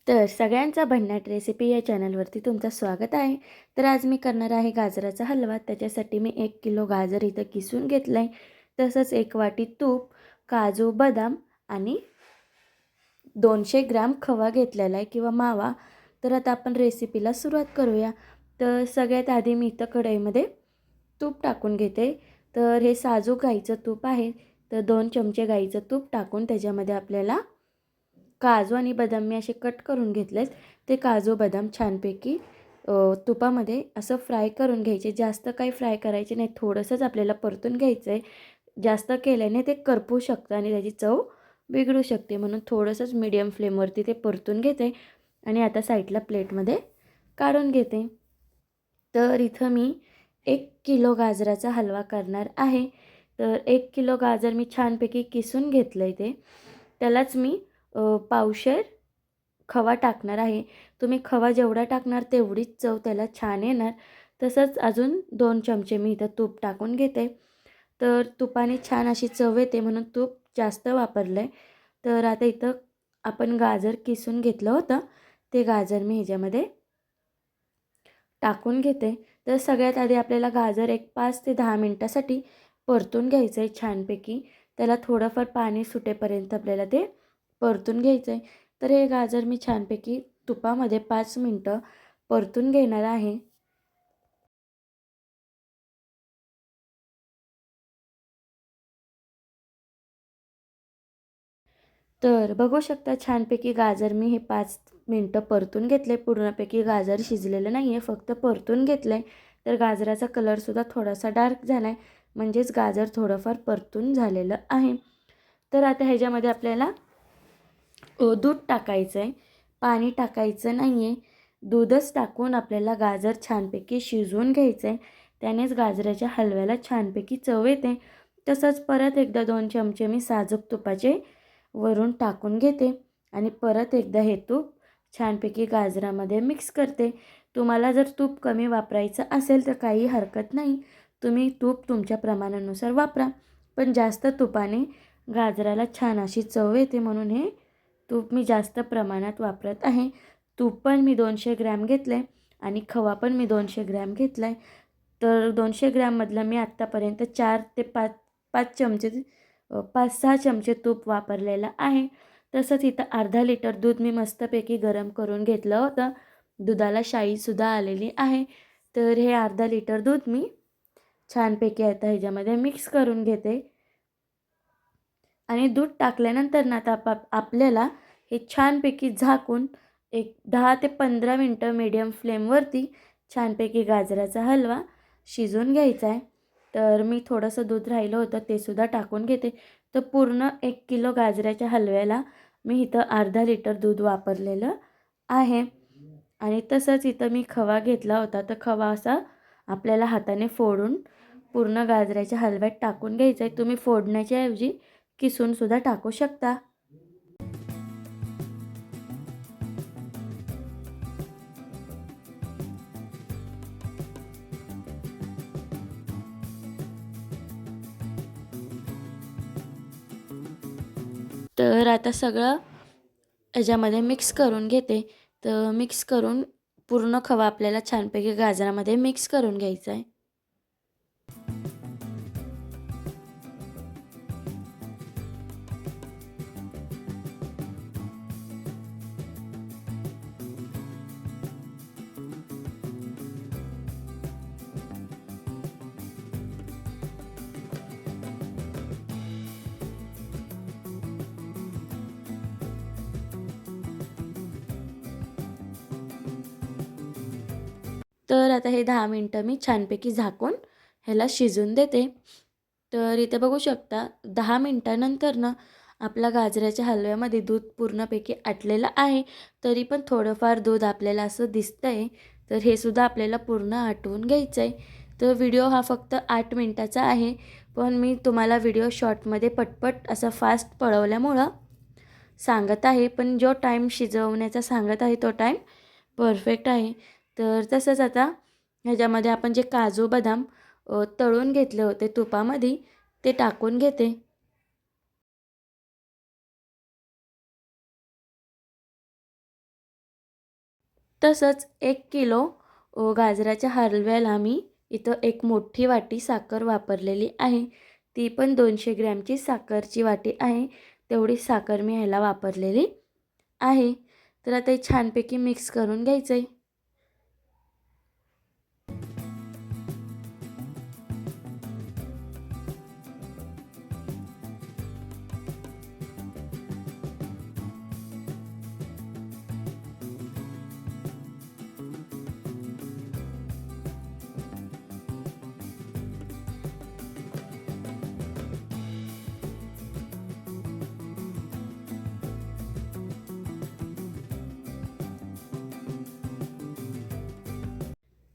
तर सगळ्यांचा भन्नाट रेसिपी या चॅनलवरती तुमचं स्वागत आहे. तर आज मी करणार आहे गाजराचा हलवा. त्याच्यासाठी मी 1 किलो गाजर इथं किसून घेतलं आहे. तसंच 1 वाटी तूप, काजू, बदाम आणि 200 ग्राम खवा घेतलेला आहे किंवा मावा. तर आता आपण रेसिपीला सुरुवात करूया. तर सगळ्यात आधी मी इथं कढईमध्ये तूप टाकून घेते. तर हे साजूक गाईचं तूप आहे. तर 2 चमचे गाईचं तूप टाकून त्याच्यामध्ये आपल्याला काजू आणि बदाम मी असे कट करून घेतलेत. ते काजू बदाम छानपैकी तुपामध्ये असं फ्राय करून घ्यायचे. जास्त काही फ्राय करायचे नाही, थोडंसंच आपल्याला परतून घ्यायचं आहे. जास्त केल्याने ते करपू शकतं आणि त्याची चव बिघडू शकते, म्हणून थोडंसंच मीडियम फ्लेमवरती ते परतून घेते आणि आता साईडला प्लेटमध्ये काढून घेते. तर इथं मी 1 किलो गाजराचा हलवा करणार आहे. तर 1 किलो गाजर मी छानपैकी किसून घेतलं आहे. त्यालाच मी पावशेर खवा टाकणार आहे. तुम्ही खवा जेवढा टाकणार तेवढीच चव त्याला छान येणार. तसंच अजून 2 चमचे मी इथं तूप टाकून घेते. तर तुपाने छान अशी चव येते म्हणून तूप जास्त वापरलं आहे. तर आता इथं आपण गाजर किसून घेतलं होतं, ते गाजर मी ह्याच्यामध्ये टाकून घेते. तर सगळ्यात आधी आपल्याला गाजर एक 5 ते 10 मिनटासाठी परतून घ्यायचं आहे छानपैकी. त्याला थोडंफार पाणी सुटेपर्यंत आपल्याला ते परतून घ्यायचं आहे. तर हे गाजर मी छानपैकी तुपामध्ये 5 मिनटं परतून घेणार आहे. तर बघू शकता छानपैकी गाजर मी हे 5 मिनटं परतून घेतले. पूर्णपैकी गाजर शिजलेलं नाही आहे, फक्त परतून घेतलं आहे. तर गाजराचा कलरसुद्धा थोडासा डार्क झाला आहे, म्हणजेच गाजर थोडंफार परतून झालेलं आहे. तर आता ह्याच्यामध्ये आपल्याला दूध टाकायचं आहे, पाणी टाकायचं नाही आहे. दूधच टाकून आपल्याला गाजर छानपैकी शिजवून घ्यायचं आहे. त्यानेच गाजराच्या हलव्याला छानपैकी चव येते. तसंच परत एकदा 2 चमचे मी साजूक तुपाचे वरून टाकून घेते आणि परत एकदा हे तूप छानपैकी गाजरामध्ये मिक्स करते. तुम्हाला जर तूप कमी वापरायचं असेल तर काही हरकत नाही. तुम्ही तूप तुमच्या प्रमाणानुसार वापरा. पण जास्त तुपाने गाजराला छान अशी चव येते, म्हणून हे तूप मी जास्त प्रमाणात वापरत आहे. तूप पण मी 200 ग्रॅम घेतलं आहे आणि खवा पण मी 200 ग्रॅम घेतला आहे. तर 200 ग्रॅममधलं मी आत्तापर्यंत 4 ते 5 चमचे 5-6 चमचे तूप वापरलेलं आहे. तसंच इथं अर्धा लिटर दूध मी मस्तपैकी गरम करून घेतलं होतं. दुधाला शाईसुद्धा आलेली आहे. तर हे अर्धा लिटर दूध मी छानपैकी आता ह्याच्यामध्ये मिक्स करून घेते आणि दूध टाकल्यानंतर ना आता आपल्याला हे छानपैकी झाकून एक 10 ते 15 मिनटं मीडियम फ्लेमवरती छानपैकी गाजराचा हलवा शिजवून घ्यायचा आहे. तर मी थोडंसं दूध राहिलं होतं ते सुद्धा टाकून घेते. तर पूर्ण 1 किलो गाजराच्या हलव्याला मी इथं अर्धा लिटर दूध वापरलेलं आहे. आणि तसंच इथं मी खवा घेतला होता. तर खवा असा आपल्याला हाताने फोडून पूर्ण गाजराच्या हलव्यात टाकून घ्यायचा आहे. तुम्ही फोडण्याच्या ऐवजी किसूनसुद्धा टाकू शकता. तर आता सगळं ह्याच्यामध्ये मिक्स करून घेते. तर मिक्स करून पूर्ण खवा आपल्याला छानपैकी गाजरामध्ये मिक्स करून घ्यायचा आहे. तर आता हे 10 मिनटं मी छानपैकी झाकून ह्याला शिजून देते. तर इथे बघू शकता 10 मिनटानंतर ना आपला गाजराच्या हलव्यामध्ये दूध पूर्णपैकी आटलेलं आहे. तरी पण थोडंफार दूध आपल्याला असं दिसतं आहे. तर हे सुद्धा आपल्याला पूर्ण आटवून घ्यायचं आहे. तर व्हिडिओ हा फक्त 8 मिनटाचा आहे. पण मी तुम्हाला व्हिडिओ शॉर्टमध्ये पटपट असं फास्ट पळवल्यामुळं सांगत आहे. पण जो टाईम शिजवण्याचा सांगत आहे तो टाईम परफेक्ट आहे. तर तसंच आता ह्याच्यामध्ये आपण जे काजू बदाम तळून घेतले होते तुपामध्ये ते टाकून घेते. तसंच 1 किलो गाजराच्या हलव्याला मी इथं एक मोठी वाटी साखर वापरलेली आहे. ती पण 200 ग्रॅमची साखरची वाटी आहे. तेवढी साखर मी ह्याला वापरलेली आहे. तर आता हे छानपैकी मिक्स करून घ्यायचं आहे.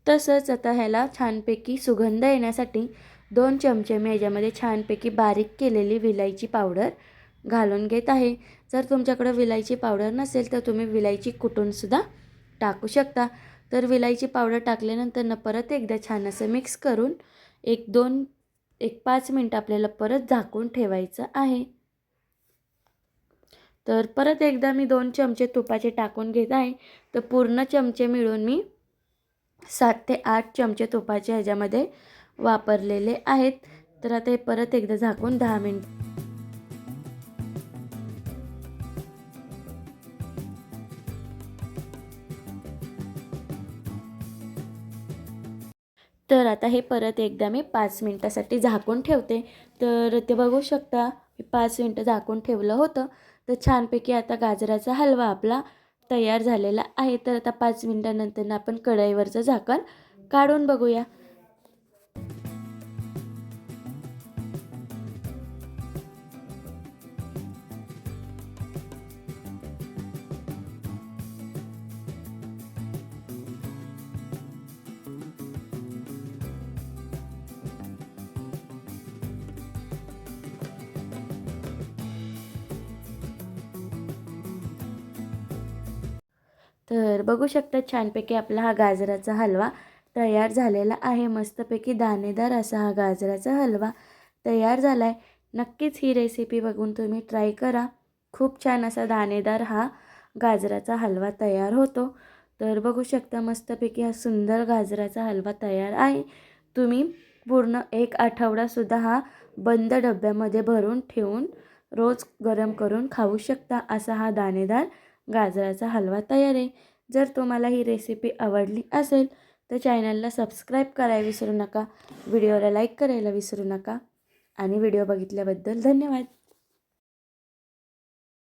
तसंच आता ह्याला छानपैकी सुगंध येण्यासाठी 2 चमचे मी ह्याच्यामध्ये छानपैकी बारीक केलेली विलायची पावडर घालून घेत आहे. जर तुमच्याकडे विलायची पावडर नसेल तर तुम्ही विलायची कुटूनसुद्धा टाकू शकता. तर विलायची पावडर टाकल्यानंतर परत एकदा छान असं मिक्स करून 5 मिनटं आपल्याला परत झाकून ठेवायचं आहे. तर परत एकदा मी 2 चमचे तुपाचे टाकून घेत आहे. तर पूर्ण चमचे मिळून मी 7 ते 8 चमचे तुपाचे ह्याच्यामध्ये वापरलेले आहेत. तर आता हे परत एकदा झाकून 10 मिनिट. तर आता हे परत एकदा मी 5 मिनिटासाठी झाकून ठेवते. तर ते बघू शकता 5 मिनिटं झाकून ठेवलं होतं. तर छानपैकी आता गाजराचा हलवा आपला तयार झालेला आहे. तर आता 5 मिनिटानंतर आपण कढईवरचं झाकण काढून बघूया. तर बघू शकता छानपैकी आपला हा गाजराचा हलवा तयार झालेला आहे. मस्तपैकी दाणेदार असा हा गाजराचा हलवा तयार झाला आहे. नक्कीच ही रेसिपी बघून तुम्ही ट्राय करा. खूप छान असा दाणेदार हा गाजराचा हलवा तयार होतो. तर बघू शकता मस्तपैकी हा सुंदर गाजराचा हलवा तयार आहे. तुम्ही पूर्ण 1 आठवडासुद्धा हा बंद डब्यामध्ये भरून ठेवून रोज गरम करून खाऊ शकता. असा हा दाणेदार गाजराचा हलवा तयार आहे. जर तुम्हाला ही रेसिपी आवडली असेल तर चॅनलला सबस्क्राईब करायला विसरू नका. व्हिडिओला लाईक करायला विसरू नका आणि व्हिडिओ बघितल्याबद्दल धन्यवाद.